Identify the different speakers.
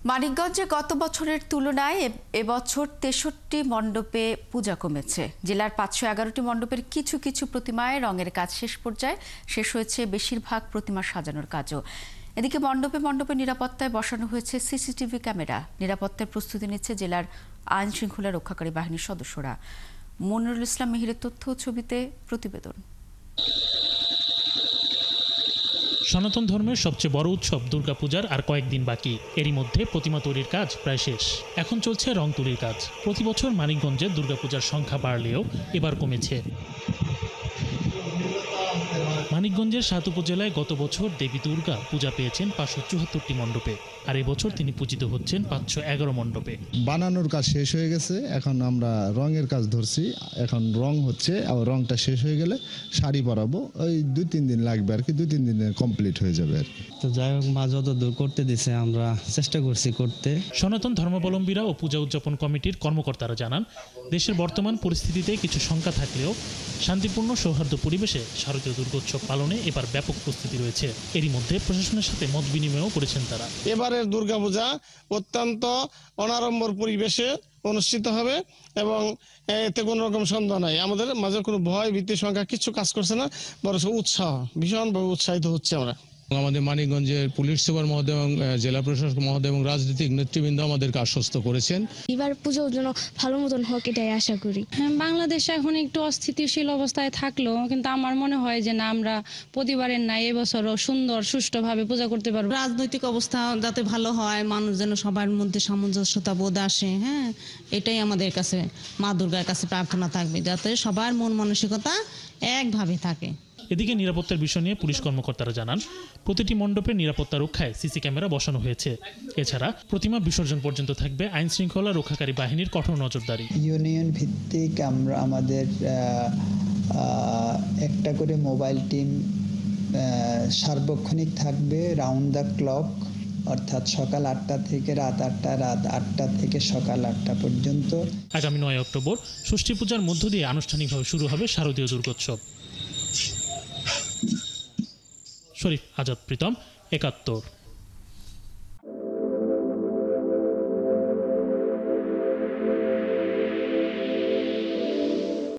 Speaker 1: মানিকগঞ্জে গত বছরের তুলনায় এবছর ৬৩টি মণ্ডপে পূজা কমেছে। জেলার ৫১১টি মণ্ডপের কিছু কিছু প্রতিমায় রঙের কাজ শেষ পর্যায়ে শেষ হয়েছে, বেশিরভাগ প্রতিমা সাজানোর কাজও। এদিকে মণ্ডপে মণ্ডপে নিরাপত্তায় বসানো হয়েছে সিসিটিভি ক্যামেরা। নিরাপত্তার প্রস্তুতি নিচ্ছে জেলার আইন শৃঙ্খলা রক্ষাকারী বাহিনীর সদস্যরা। মনিরুল ইসলাম মিহিরের তথ্য ও ছবিতে প্রতিবেদন।
Speaker 2: সনাতন ধর্মের সবচেয়ে বড় উৎসব দুর্গাপূজার আর কয়েকদিন বাকি। এরই মধ্যে প্রতিমা তৈরির কাজ প্রায় শেষ। এখন চলছে রং তুলির কাজ। প্রতি বছর মানিকগঞ্জে দুর্গাপূজার সংখ্যা বাড়লেও এবার কমেছে। মানিকগঞ্জের ৭ উপজেলায় গত বছর দেবী দুর্গা পূজা পেয়েছেন ৫৭৪টি মণ্ডপে, আর এবছর তিনি পূজিত হচ্ছেন ৫১১ মণ্ডপে।
Speaker 3: বানানোর কাজ শেষ হয়ে গেছে, এখন আমরা রঙের কাজ ধরছি। এখন রং হচ্ছে, আবার রংটা শেষ হয়ে গেলে শাড়ি পরাবো। ওই ২-৩ দিন লাগবে আর কি, ২-৩ দিনে কমপ্লিট হয়ে যাবে আর কি।
Speaker 4: তো যাই হোক, মা যতদূর করতে দিছে আমরা চেষ্টা করছি করতে।
Speaker 2: সনাতন ধর্মাবলম্বীরা ও পূজা উদযাপন কমিটির কর্মকর্তারা জানান, দেশের বর্তমান পরিস্থিতিতে কিছু শঙ্কা থাকলেও শান্তিপূর্ণ সৌহার্দ্য পরিবেশে শারদীয় দুর্গোৎসব পালনে এবার ব্যাপক প্রস্তুতি রয়েছে। এরই মধ্যে প্রশাসনের সাথে মত বিনিময়ও করেছেন তারা।
Speaker 5: এবারের দুর্গাপূজা অত্যন্ত অনাড়ম্বর পরিবেশে অনুষ্ঠিত হবে এবং এতে কোনো রকম সন্দেহ নাই। আমাদের মাঝে কোনো ভয় ভীতি সংখ্যা কিছু কাজ করছে না, বরং উৎসাহ, ভীষণভাবে উৎসাহিত হচ্ছে আমরা।
Speaker 6: আমাদের মানিকগঞ্জের পুলিশ সুপার মহোদয় এবং জেলা প্রশাসক মহোদয় এবং রাজনৈতিক নেতৃবৃন্দ আমাদেরকে আশ্বস্ত করেছেন।
Speaker 7: এবার পুজোর জন্য ভালো মতন হোক, এটাই আশা করি।
Speaker 8: বাংলাদেশ এখন একটু অস্থিতিশীল অবস্থায় থাকলেও কিন্তু আমার মনে হয় যে না, আমরা প্রতিবারের নাই এবছরও সুন্দর সুষ্ঠুভাবে পূজা করতে পারবো।
Speaker 9: রাজনৈতিক অবস্থা যাতে ভালো হয়, মানুষ যেন সবার মধ্যে সামঞ্জস্যতা বোধ আসে, এটাই আমাদের কাছে মা দুর্গার কাছে প্রার্থনা থাকবে, যাতে সবার মন মানসিকতা একভাবে থাকে।
Speaker 2: এদিকে নিরাপত্তার বিষয় নিয়ে পুলিশ কর্মকর্তারা জানান, প্রতিটি মণ্ডপের নিরাপত্তা রক্ষায় সিসি ক্যামেরা বসানো হয়েছে। এছাড়া প্রতিমা বিসর্জন পর্যন্ত থাকবে আইন শৃঙ্খলা রক্ষাকারী বাহিনীর কঠোর নজরদারি।
Speaker 10: ইউনিয়ন ভিত্তিক আমরা আমাদের একটা করে মোবাইল টিম সার্বক্ষণিক থাকবে, রাউন্ড দ্য ক্লক, অর্থাৎ সকাল ৮টা থেকে রাত ৮টা, রাত ৮টা থেকে সকাল ৮টা পর্যন্ত।
Speaker 2: আগামী ৯ অক্টোবর ষষ্ঠী পূজার মধ্য দিয়ে আনুষ্ঠানিকভাবে শুরু হবে শারদীয় দুর্গোৎসব। শরীফ আজাদ প্রীতম, ৭১।